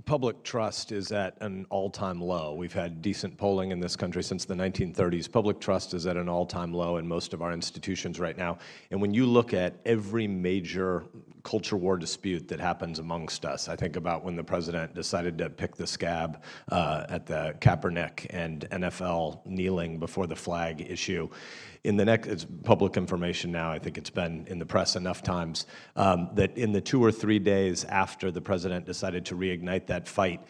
Public trust is at an all-time low. We've had decent polling in this country since the 1930s. Public trust is at an all-time low in most of our institutions right now. And when you look at every major culture war dispute that happens amongst us, I think about when the president decided to pick the scab at the Kaepernick and NFL kneeling before the flag issue. It's public information now, I think it's been in the press enough times, that in the 2 or 3 days after the president decided to reignite that fight,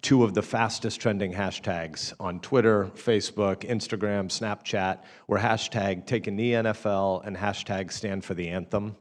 2 of the fastest trending hashtags on Twitter, Facebook, Instagram, Snapchat were hashtag Take a Knee NFL and hashtag Stand for the Anthem.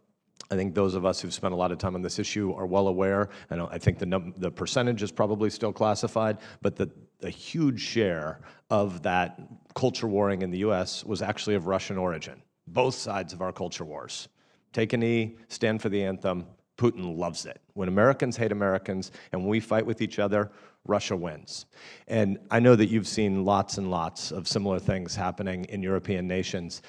I think those of us who've spent a lot of time on this issue are well aware. I think the percentage is probably still classified, but the huge share of that culture warring in the U.S. was actually of Russian origin. Both sides of our culture wars. Take a knee, stand for the anthem. Putin loves it. When Americans hate Americans and when we fight with each other, Russia wins. And I know that you've seen lots and lots of similar things happening in European nations.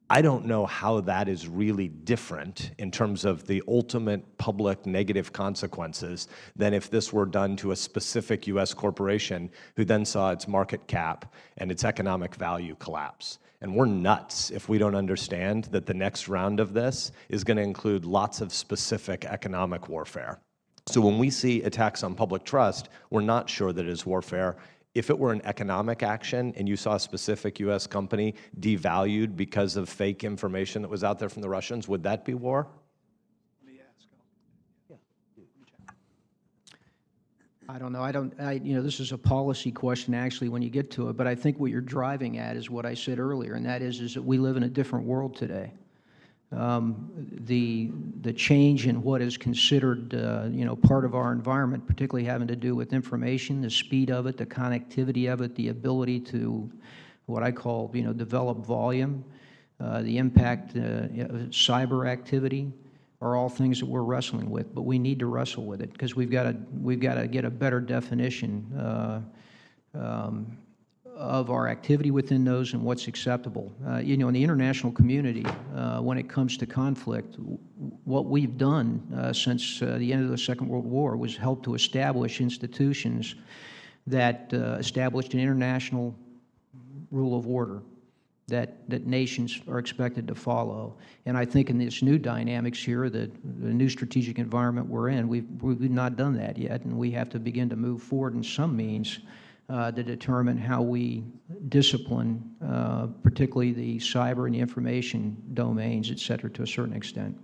I don't know how that is really different in terms of the ultimate public negative consequences than if this were done to a specific U.S. corporation who then saw its market cap and its economic value collapse. And we're nuts if we don't understand that the next round of this is going to include lots of specific economic warfare. So when we see attacks on public trust, we're not sure that it is warfare. If it were an economic action and you saw a specific U.S. company devalued because of fake information that was out there from the Russians, would that be war? Let me ask. Yeah. I don't know. This is a policy question actually when you get to it, but I think what you're driving at is what I said earlier, and that is that we live in a different world today. The change in what is considered, part of our environment, particularly having to do with information, the speed of it, the connectivity of it, the ability to, what I call, develop volume, the impact of cyber activity, are all things that we're wrestling with. But we need to wrestle with it because we've got to get a better definition of our activity within those and what's acceptable. In the international community, when it comes to conflict, what we've done since the end of the Second World War was help to establish institutions that established an international rule of order that nations are expected to follow. And I think in this new dynamics here, the new strategic environment we're in, we've not done that yet, and we have to begin to move forward in some means to determine how we discipline, particularly the cyber and the information domains, et cetera, to a certain extent.